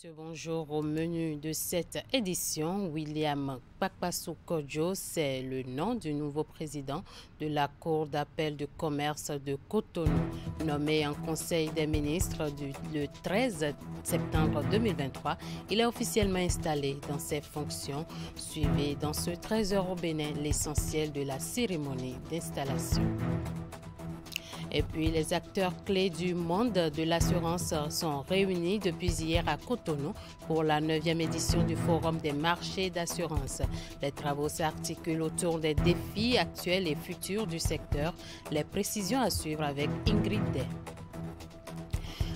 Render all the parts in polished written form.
Messieurs, bonjour. Au menu de cette édition, William Kpakpassou Kodjo, c'est le nom du nouveau président de la Cour d'appel de commerce de Cotonou, nommé en Conseil des ministres le 13 septembre 2023. Il est officiellement installé dans ses fonctions. Suivez dans ce 13h au Bénin l'essentiel de la cérémonie d'installation. Et puis, les acteurs clés du monde de l'assurance sont réunis depuis hier à Cotonou pour la 9e édition du Forum des marchés d'assurance. Les travaux s'articulent autour des défis actuels et futurs du secteur. Les précisions à suivre avec Ingrid Day.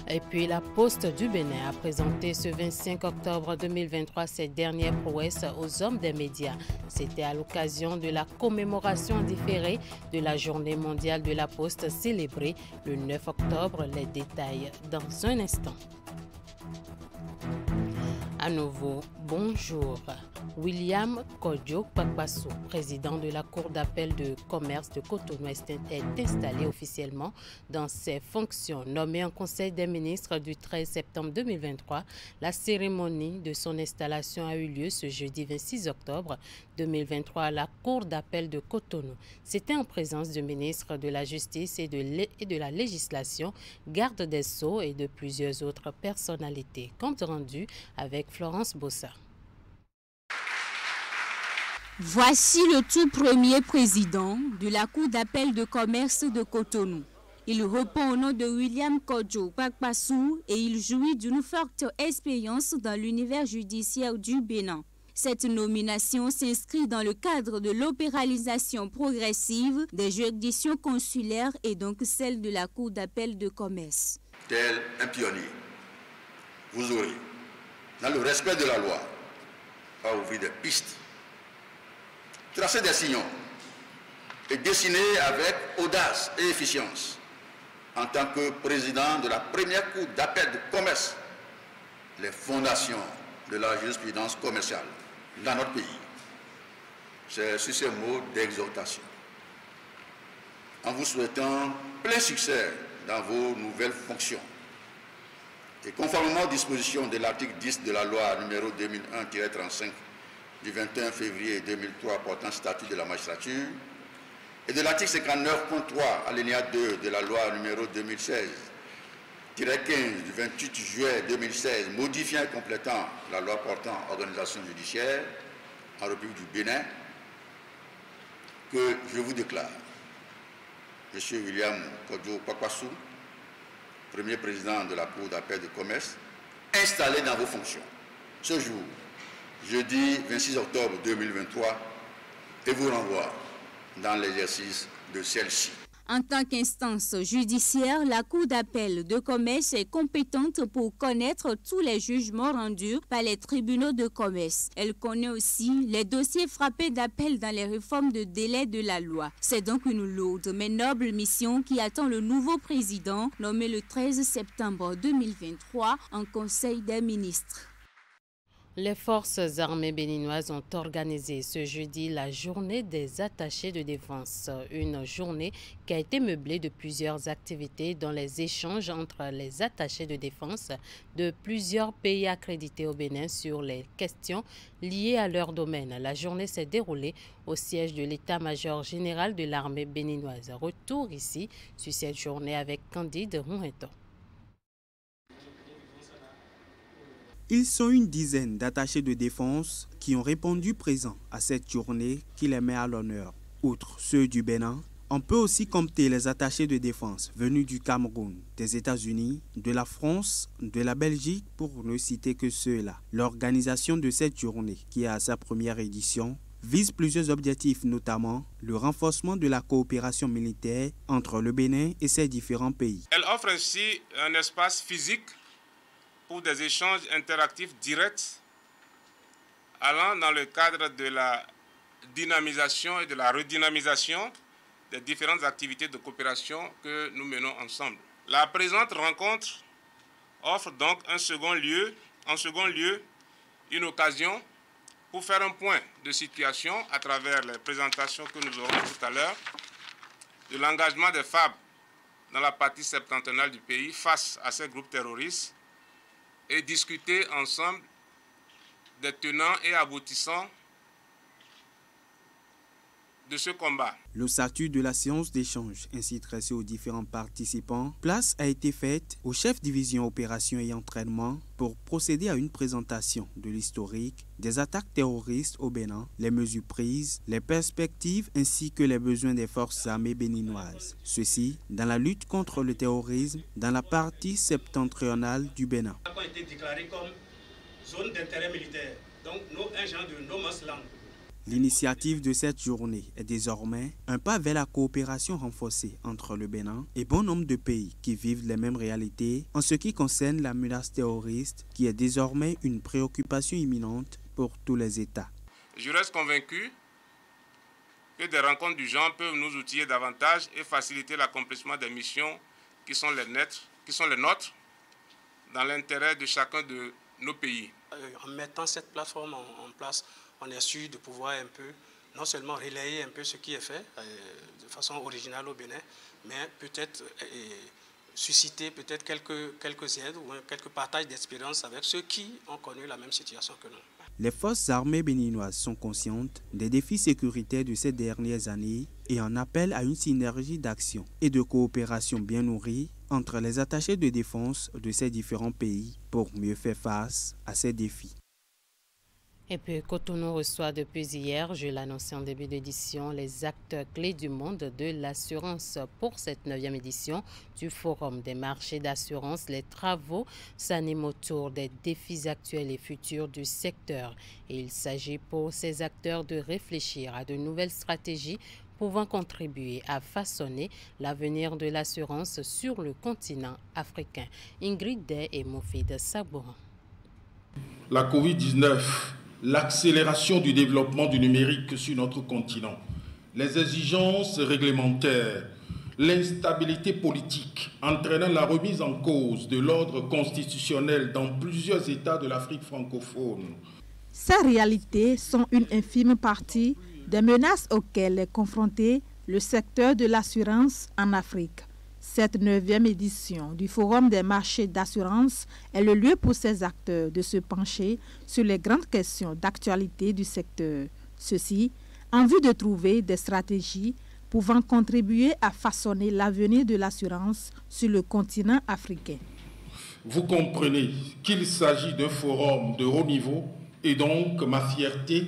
Et puis, la Poste du Bénin a présenté ce 25 octobre 2023 ses dernières prouesses aux hommes des médias. C'était à l'occasion de la commémoration différée de la Journée mondiale de la Poste célébrée le 9 octobre. Les détails dans un instant. À nouveau, bonjour. William Kodjo Kpakpassou, président de la Cour d'appel de commerce de Cotonou, est installé officiellement dans ses fonctions. Nommé en Conseil des ministres du 13 septembre 2023, la cérémonie de son installation a eu lieu ce jeudi 26 octobre 2023 à la Cour d'appel de Cotonou. C'était en présence du ministre de la Justice et de la Législation, garde des Sceaux et de plusieurs autres personnalités. Compte rendu avec Florence Bossa. Voici le tout premier président de la Cour d'appel de commerce de Cotonou. Il répond au nom de William Kodjo Kpakpassou et il jouit d'une forte expérience dans l'univers judiciaire du Bénin. Cette nomination s'inscrit dans le cadre de l'opéralisation progressive des juridictions consulaires et donc celle de la Cour d'appel de commerce. Tel un pionnier, vous aurez, dans le respect de la loi, à ouvrir des pistes, tracer des sillons et dessiner avec audace et efficience, en tant que président de la première Cour d'appel de commerce, les fondations de la jurisprudence commerciale dans notre pays. C'est sur ces mots d'exhortation, en vous souhaitant plein succès dans vos nouvelles fonctions, et conformément aux dispositions de l'article 10 de la loi numéro 2001-35 du 21 février 2003 portant statut de la magistrature et de l'article 59.3 alinéa 2 de la loi numéro 2016-15 du 28 juillet 2016 modifiant et complétant la loi portant organisation judiciaire en République du Bénin, que je vous déclare, M. William Kodjo Kpakpassou, premier président de la Cour d'appel de commerce, installé dans vos fonctions ce jour, jeudi 26 octobre 2023, et vous renvoie dans l'exercice de celle-ci. En tant qu'instance judiciaire, la Cour d'appel de commerce est compétente pour connaître tous les jugements rendus par les tribunaux de commerce. Elle connaît aussi les dossiers frappés d'appel dans les réformes de délai de la loi. C'est donc une lourde mais noble mission qui attend le nouveau président, nommé le 13 septembre 2023 en Conseil des ministres. Les forces armées béninoises ont organisé ce jeudi la journée des attachés de défense, une journée qui a été meublée de plusieurs activités dont les échanges entre les attachés de défense de plusieurs pays accrédités au Bénin sur les questions liées à leur domaine. La journée s'est déroulée au siège de l'état-major général de l'armée béninoise. Retour ici sur cette journée avec Candide Rouhenton. Ils sont une dizaine d'attachés de défense qui ont répondu présents à cette journée qui les met à l'honneur. Outre ceux du Bénin, on peut aussi compter les attachés de défense venus du Cameroun, des États-Unis, de la France, de la Belgique, pour ne citer que ceux-là. L'organisation de cette journée, qui est à sa première édition, vise plusieurs objectifs, notamment le renforcement de la coopération militaire entre le Bénin et ses différents pays. Elle offre ainsi un espace physique pour des échanges interactifs directs allant dans le cadre de la dynamisation et de la redynamisation des différentes activités de coopération que nous menons ensemble. La présente rencontre offre donc en second lieu, une occasion pour faire un point de situation à travers les présentations que nous aurons tout à l'heure de l'engagement des FAB dans la partie septentrionale du pays face à ces groupes terroristes et discuter ensemble des tenants et aboutissants de ce combat. Le statut de la séance d'échange ainsi tracé aux différents participants, place a été faite au chef division opération et entraînement pour procéder à une présentation de l'historique des attaques terroristes au Bénin, les mesures prises, les perspectives ainsi que les besoins des forces armées béninoises. Ceci dans la lutte contre le terrorisme dans la partie septentrionale du Bénin. A été déclaré comme zone d'intérêt militaire, donc un genre de no man's land. L'initiative de cette journée est désormais un pas vers la coopération renforcée entre le Bénin et bon nombre de pays qui vivent les mêmes réalités en ce qui concerne la menace terroriste qui est désormais une préoccupation imminente pour tous les États. Je reste convaincu que des rencontres du genre peuvent nous outiller davantage et faciliter l'accomplissement des missions qui sont les nôtres dans l'intérêt de chacun de nos pays. En mettant cette plateforme en place, on est sûr de pouvoir un peu, non seulement relayer un peu ce qui est fait de façon originale au Bénin, mais peut-être susciter peut-être quelques aides ou quelques partages d'expérience avec ceux qui ont connu la même situation que nous. Les forces armées béninoises sont conscientes des défis sécuritaires de ces dernières années et en appellent à une synergie d'action et de coopération bien nourrie entre les attachés de défense de ces différents pays pour mieux faire face à ces défis. Et puis Cotonou reçoit depuis hier, je l'annonçais en début d'édition, les acteurs clés du monde de l'assurance pour cette 9e édition du Forum des marchés d'assurance. Les travaux s'animent autour des défis actuels et futurs du secteur. Et il s'agit pour ces acteurs de réfléchir à de nouvelles stratégies pouvant contribuer à façonner l'avenir de l'assurance sur le continent africain. Ingrid Day et Moufid Sabouran. La Covid-19, l'accélération du développement du numérique sur notre continent, les exigences réglementaires, l'instabilité politique entraînant la remise en cause de l'ordre constitutionnel dans plusieurs États de l'Afrique francophone. Ces réalités sont une infime partie des menaces auxquelles est confronté le secteur de l'assurance en Afrique. Cette 9e édition du Forum des marchés d'assurance est le lieu pour ces acteurs de se pencher sur les grandes questions d'actualité du secteur. Ceci en vue de trouver des stratégies pouvant contribuer à façonner l'avenir de l'assurance sur le continent africain. Vous comprenez qu'il s'agit d'un forum de haut niveau et donc ma fierté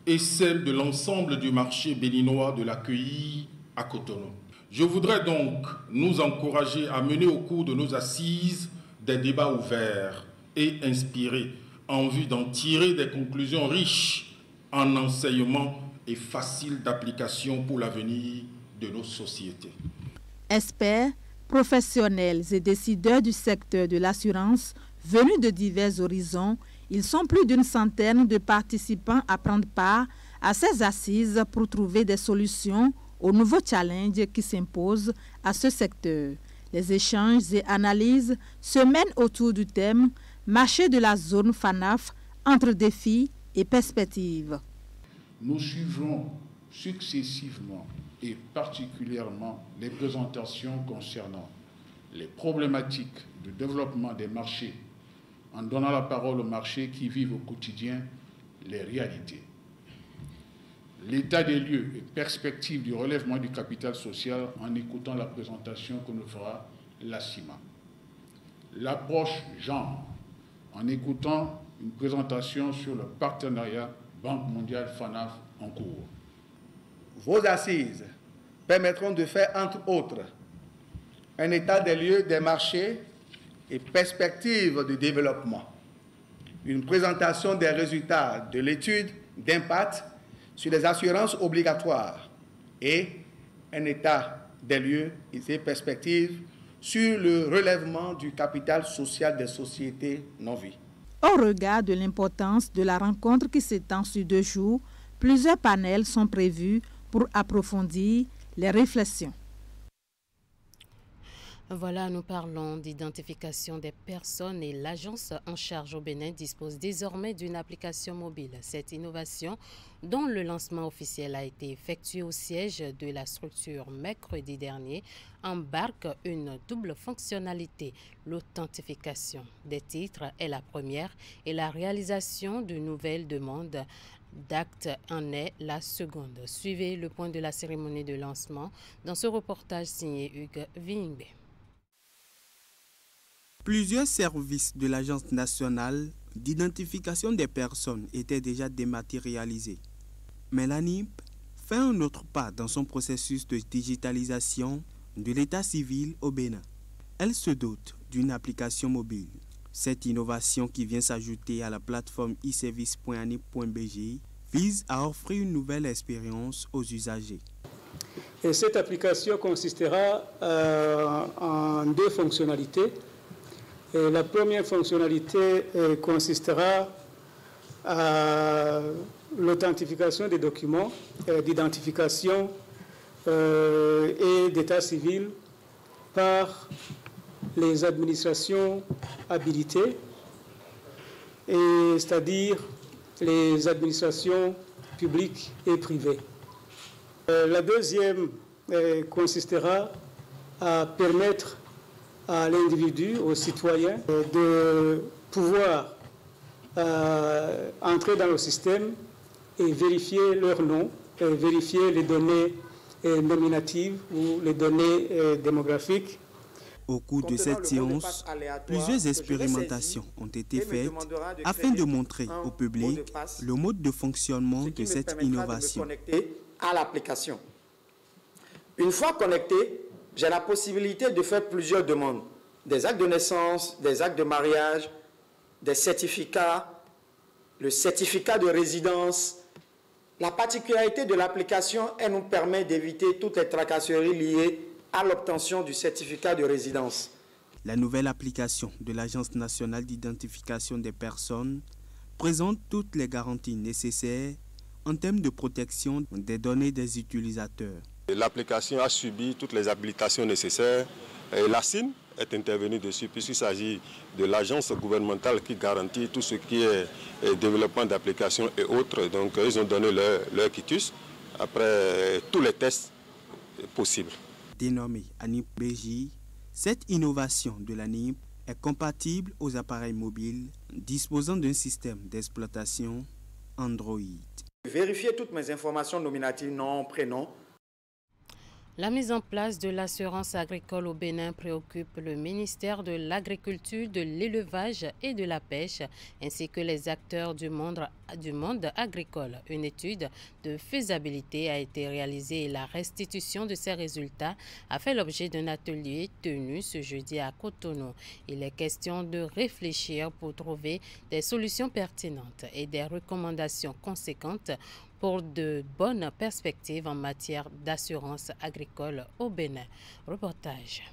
est celle de l'ensemble du marché béninois de l'accueillir à Cotonou. Je voudrais donc nous encourager à mener au cours de nos assises des débats ouverts et inspirés en vue d'en tirer des conclusions riches en enseignements et faciles d'application pour l'avenir de nos sociétés. Experts, professionnels et décideurs du secteur de l'assurance venus de divers horizons, ils sont plus d'une centaine de participants à prendre part à ces assises pour trouver des solutions aux nouveaux challenges qui s'imposent à ce secteur. Les échanges et analyses se mènent autour du thème « Marché de la zone FANAF entre défis et perspectives ». Nous suivrons successivement et particulièrement les présentations concernant les problématiques de développement des marchés en donnant la parole aux marchés qui vivent au quotidien les réalités. L'état des lieux et perspectives du relèvement du capital social en écoutant la présentation que nous fera la CIMA. L'approche genre en écoutant une présentation sur le partenariat Banque mondiale FANAF en cours. Vos assises permettront de faire, entre autres, un état des lieux des marchés et perspectives de développement, une présentation des résultats de l'étude d'impact sur les assurances obligatoires et un état des lieux et des perspectives sur le relèvement du capital social des sociétés non-vie. Au regard de l'importance de la rencontre qui s'étend sur 2 jours, plusieurs panels sont prévus pour approfondir les réflexions. Voilà, nous parlons d'identification des personnes et l'agence en charge au Bénin dispose désormais d'une application mobile. Cette innovation, dont le lancement officiel a été effectué au siège de la structure mercredi dernier, embarque une double fonctionnalité. L'authentification des titres est la première et la réalisation de nouvelles demandes d'actes en est la seconde. Suivez le point de la cérémonie de lancement dans ce reportage signé Hugues Vingbe. Plusieurs services de l'Agence nationale d'identification des personnes étaient déjà dématérialisés. Mais l'ANIP fait un autre pas dans son processus de digitalisation de l'état civil au Bénin. Elle se dote d'une application mobile. Cette innovation qui vient s'ajouter à la plateforme e-service.anip.bg vise à offrir une nouvelle expérience aux usagers. Et cette application consistera en deux fonctionnalités. Et la première fonctionnalité consistera à l'authentification des documents d'identification et d'état civil par les administrations habilitées, c'est-à-dire les administrations publiques et privées. La deuxième consistera à permettre à l'individu, aux citoyens, de pouvoir entrer dans le système et vérifier leur nom, vérifier les données nominatives ou les données démographiques. Au cours de cette séance, plusieurs expérimentations ont été faites afin de montrer au public le mode de fonctionnement de cette innovation. À l'application. Une fois connecté, j'ai la possibilité de faire plusieurs demandes. Des actes de naissance, des actes de mariage, des certificats, le certificat de résidence. La particularité de l'application, elle nous permet d'éviter toutes les tracasseries liées à l'obtention du certificat de résidence. La nouvelle application de l'Agence nationale d'identification des personnes présente toutes les garanties nécessaires en termes de protection des données des utilisateurs. L'application a subi toutes les habilitations nécessaires. Et la CIN est intervenue dessus puisqu'il s'agit de l'agence gouvernementale qui garantit tout ce qui est développement d'applications et autres. Donc ils ont donné leur quitus après tous les tests possibles. Dénommée ANIP-BJ, cette innovation de l'ANIP est compatible aux appareils mobiles disposant d'un système d'exploitation Android. Vérifier toutes mes informations nominatives, nom, prénom. La mise en place de l'assurance agricole au Bénin préoccupe le ministère de l'Agriculture, de l'Élevage et de la Pêche, ainsi que les acteurs du monde agricole. Une étude de faisabilité a été réalisée et la restitution de ces résultats a fait l'objet d'un atelier tenu ce jeudi à Cotonou. Il est question de réfléchir pour trouver des solutions pertinentes et des recommandations conséquentes pour de bonnes perspectives en matière d'assurance agricole au Bénin. Reportage.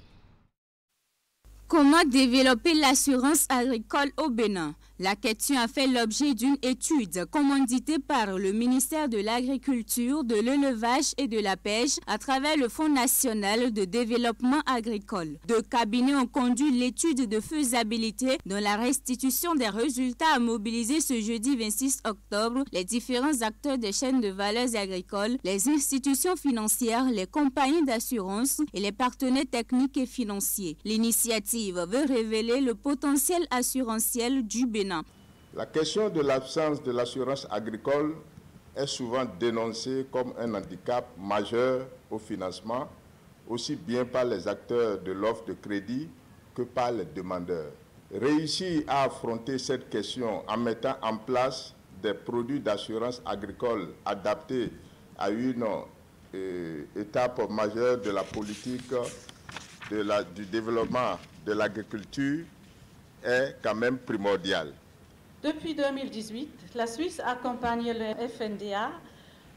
Comment développer l'assurance agricole au Bénin? La question a fait l'objet d'une étude commanditée par le ministère de l'Agriculture, de l'Élevage et de la Pêche à travers le Fonds national de développement agricole. Deux cabinets ont conduit l'étude de faisabilité dont la restitution des résultats a mobilisé ce jeudi 26 octobre les différents acteurs des chaînes de valeurs agricoles, les institutions financières, les compagnies d'assurance et les partenaires techniques et financiers. L'initiative veut révéler le potentiel assurantiel du Bénin. La question de l'absence de l'assurance agricole est souvent dénoncée comme un handicap majeur au financement, aussi bien par les acteurs de l'offre de crédit que par les demandeurs. Réussir à affronter cette question en mettant en place des produits d'assurance agricole adaptés à une étape majeure de la politique du développement de l'agriculture est quand même primordial. Depuis 2018, la Suisse accompagne le FNDA,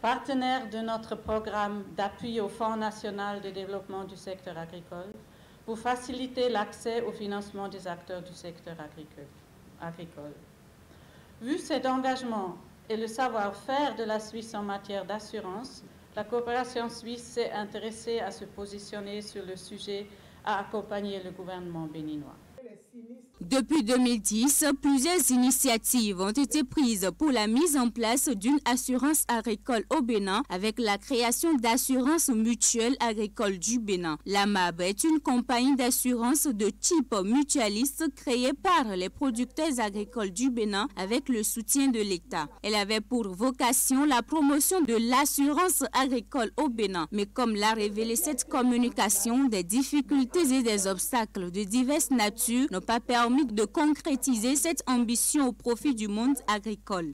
partenaire de notre programme d'appui au Fonds national de développement du secteur agricole, pour faciliter l'accès au financement des acteurs du secteur agricole. Vu cet engagement et le savoir-faire de la Suisse en matière d'assurance, la coopération suisse s'est intéressée à se positionner sur le sujet à accompagner le gouvernement béninois. Depuis 2010, plusieurs initiatives ont été prises pour la mise en place d'une assurance agricole au Bénin avec la création d'assurances mutuelles agricoles du Bénin. La MAB est une compagnie d'assurance de type mutualiste créée par les producteurs agricoles du Bénin avec le soutien de l'État. Elle avait pour vocation la promotion de l'assurance agricole au Bénin. Mais comme l'a révélé cette communication, des difficultés et des obstacles de diverses natures n'ont pas permis de concrétiser cette ambition au profit du monde agricole.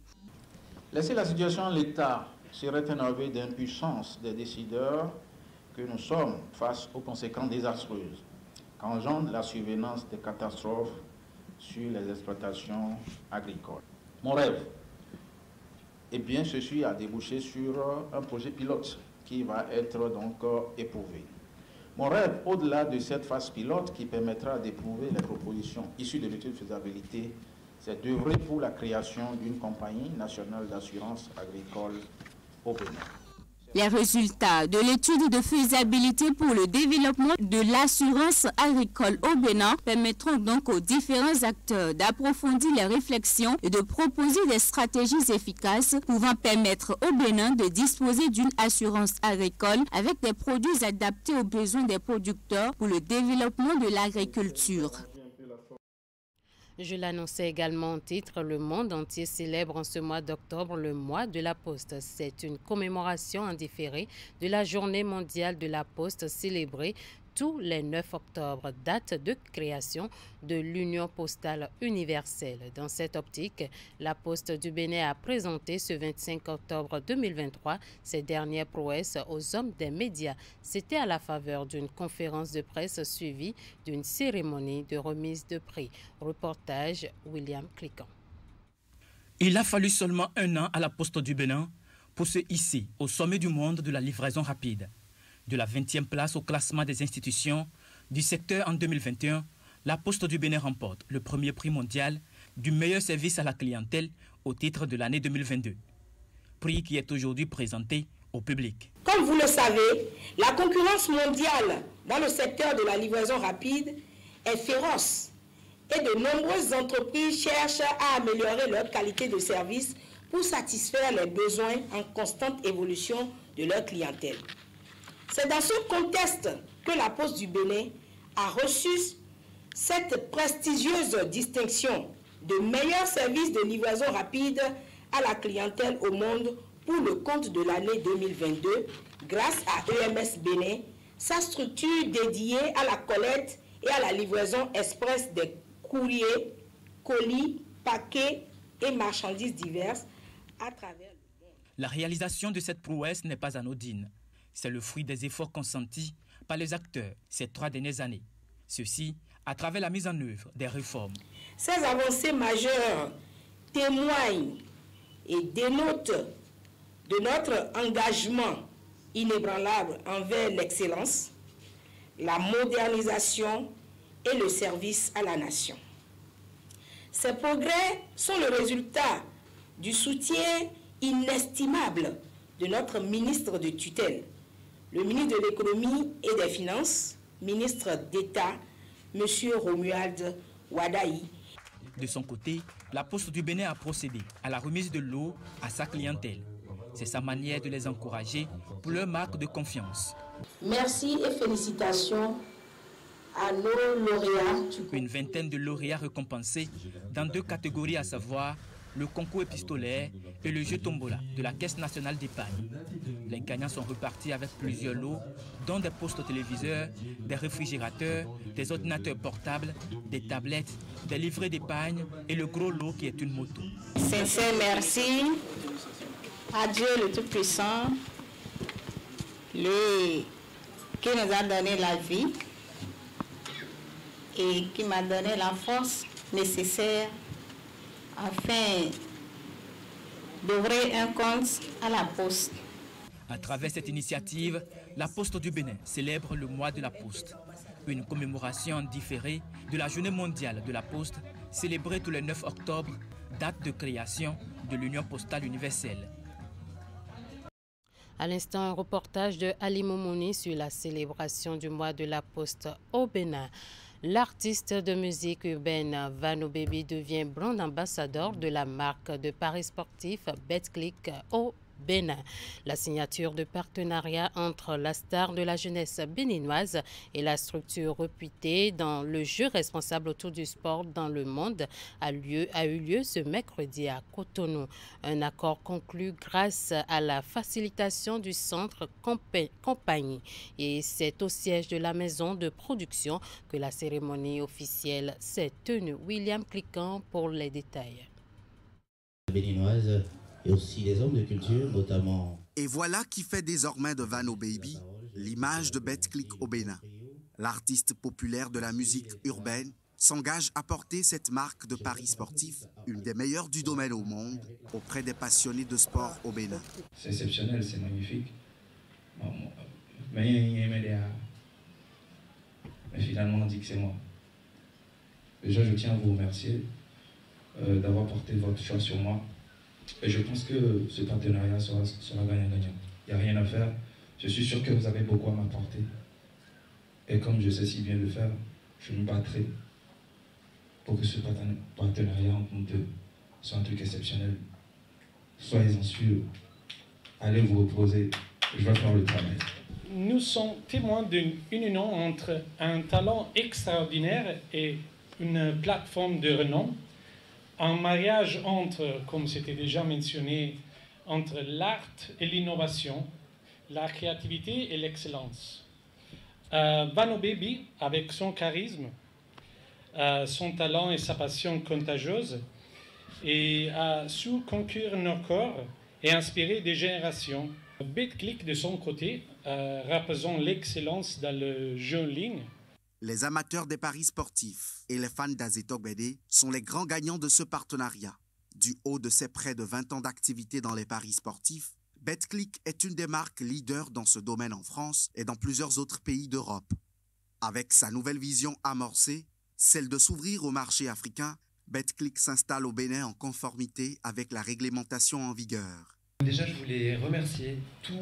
Laisser la situation à l'État serait un aveu d'impuissance des décideurs que nous sommes face aux conséquences désastreuses qu'engendre la survenance des catastrophes sur les exploitations agricoles. Mon rêve, eh bien, ceci a débouché sur un projet pilote qui va être donc éprouvé. Mon rêve, au-delà de cette phase pilote qui permettra d'éprouver les propositions issues de l'étude de faisabilité, c'est d'œuvrer pour la création d'une compagnie nationale d'assurance agricole au Bénin. Les résultats de l'étude de faisabilité pour le développement de l'assurance agricole au Bénin permettront donc aux différents acteurs d'approfondir les réflexions et de proposer des stratégies efficaces pouvant permettre au Bénin de disposer d'une assurance agricole avec des produits adaptés aux besoins des producteurs pour le développement de l'agriculture. Je l'annonçais également en titre, le monde entier célèbre en ce mois d'octobre le mois de la Poste. C'est une commémoration en différé de la journée mondiale de la Poste célébrée tous les 9 octobre, date de création de l'Union postale universelle. Dans cette optique, la Poste du Bénin a présenté ce 25 octobre 2023 ses dernières prouesses aux hommes des médias. C'était à la faveur d'une conférence de presse suivie d'une cérémonie de remise de prix. Reportage William Cliquant. Il a fallu seulement 1 an à la Poste du Bénin pour se hisser au sommet du monde de la livraison rapide. De la 20e place au classement des institutions du secteur en 2021, la Poste du Bénin remporte le premier prix mondial du meilleur service à la clientèle au titre de l'année 2022. Prix qui est aujourd'hui présenté au public. Comme vous le savez, la concurrence mondiale dans le secteur de la livraison rapide est féroce et de nombreuses entreprises cherchent à améliorer leur qualité de service pour satisfaire les besoins en constante évolution de leur clientèle. C'est dans ce contexte que la Poste du Bénin a reçu cette prestigieuse distinction de meilleur service de livraison rapide à la clientèle au monde pour le compte de l'année 2022 grâce à EMS Bénin, sa structure dédiée à la collecte et à la livraison express des courriers, colis, paquets et marchandises diverses à travers le monde. La réalisation de cette prouesse n'est pas anodine. C'est le fruit des efforts consentis par les acteurs ces 3 dernières années. Ceci à travers la mise en œuvre des réformes. Ces avancées majeures témoignent et dénotent de notre engagement inébranlable envers l'excellence, la modernisation et le service à la nation. Ces progrès sont le résultat du soutien inestimable de notre ministre de tutelle, le ministre de l'Économie et des Finances, ministre d'État, M. Romuald Wadaï. De son côté, la Poste du Bénin a procédé à la remise de l'eau à sa clientèle. C'est sa manière de les encourager pour leur marque de confiance. Merci et félicitations à nos lauréats. Une vingtaine de lauréats récompensés dans 2 catégories, à savoir le concours épistolaire et le jeu tombola de la Caisse nationale d'épargne. Les gagnants sont repartis avec plusieurs lots, dont des postes téléviseurs, des réfrigérateurs, des ordinateurs portables, des tablettes, des livrets d'épargne et le gros lot qui est une moto. Sincère merci à Dieu le Tout-Puissant, qui nous a donné la vie et qui m'a donné la force nécessaire afin d'ouvrir un compte à la Poste. À travers cette initiative, la Poste du Bénin célèbre le mois de la Poste, une commémoration différée de la Journée mondiale de la Poste, célébrée tous les 9 octobre, date de création de l'Union postale universelle. À l'instant, un reportage de Ali Momouni sur la célébration du mois de la Poste au Bénin. L'artiste de musique urbaine Vano Baby devient brand ambassadeur de la marque de paris sportif Betclic au Bénin. La signature de partenariat entre la star de la jeunesse béninoise et la structure réputée dans le jeu responsable autour du sport dans le monde a eu lieu ce mercredi à Cotonou. Un accord conclu grâce à la facilitation du centre compagnie. Et c'est au siège de la maison de production que la cérémonie officielle s'est tenue. William Cliquant pour les détails. Béninoise et aussi les hommes de culture, notamment. Et voilà qui fait désormais de Vano Baby l'image de Betclic au Bénin. L'artiste populaire de la musique urbaine s'engage à porter cette marque de paris sportif, une des meilleures du domaine au monde, auprès des passionnés de sport au Bénin. C'est exceptionnel, c'est magnifique. Mais finalement, on dit que c'est moi. Déjà, je tiens à vous remercier d'avoir porté votre choix sur moi. Et je pense que ce partenariat sera gagnant-gagnant. Il n'y a rien à faire. Je suis sûr que vous avez beaucoup à m'apporter. Et comme je sais si bien le faire, je me battrai pour que ce partenariat entre nous deux soit un truc exceptionnel. Soyez-en sûrs. Allez vous reposer. Je vais faire le travail. Nous sommes témoins d'une union entre un talent extraordinaire et une plateforme de renom. Un mariage entre, comme c'était déjà mentionné, entre l'art et l'innovation, la créativité et l'excellence. Vano Baby, avec son charisme, son talent et sa passion contagieuse, a su conquérir nos corps et inspirer des générations. Betclic, de son côté, représente l'excellence dans le jeu en ligne. Les amateurs des paris sportifs et les fans d'Azetok Bédé sont les grands gagnants de ce partenariat. Du haut de ses près de 20 ans d'activité dans les paris sportifs, Betclic est une des marques leaders dans ce domaine en France et dans plusieurs autres pays d'Europe. Avec sa nouvelle vision amorcée, celle de s'ouvrir au marché africain, Betclic s'installe au Bénin en conformité avec la réglementation en vigueur. Déjà, je voulais remercier tous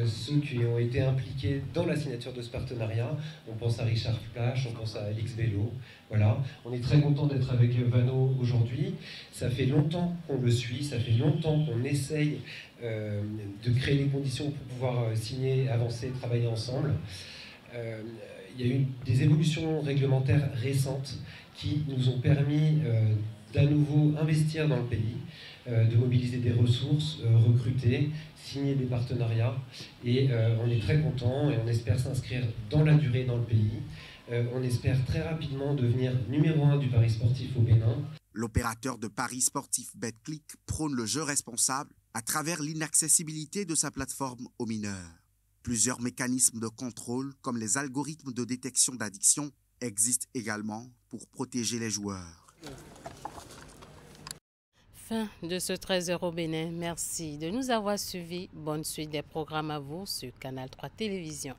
ceux qui ont été impliqués dans la signature de ce partenariat. On pense à Richard Plache, on pense à Alix Bello. Voilà. On est très content d'être avec Vano aujourd'hui. Ça fait longtemps qu'on le suit, ça fait longtemps qu'on essaye de créer les conditions pour pouvoir signer, avancer, travailler ensemble. Il y a eu des évolutions réglementaires récentes qui nous ont permis d'à nouveau investir dans le pays, de mobiliser des ressources, recruter, signer des partenariats. Et on est très content et on espère s'inscrire dans la durée dans le pays. On espère très rapidement devenir numéro 1 du paris sportif au Bénin. L'opérateur de paris sportif Betclic prône le jeu responsable à travers l'inaccessibilité de sa plateforme aux mineurs. Plusieurs mécanismes de contrôle, comme les algorithmes de détection d'addiction, existent également pour protéger les joueurs. Fin de ce 13h au Bénin. Merci de nous avoir suivis. Bonne suite des programmes à vous sur Canal 3 Télévision.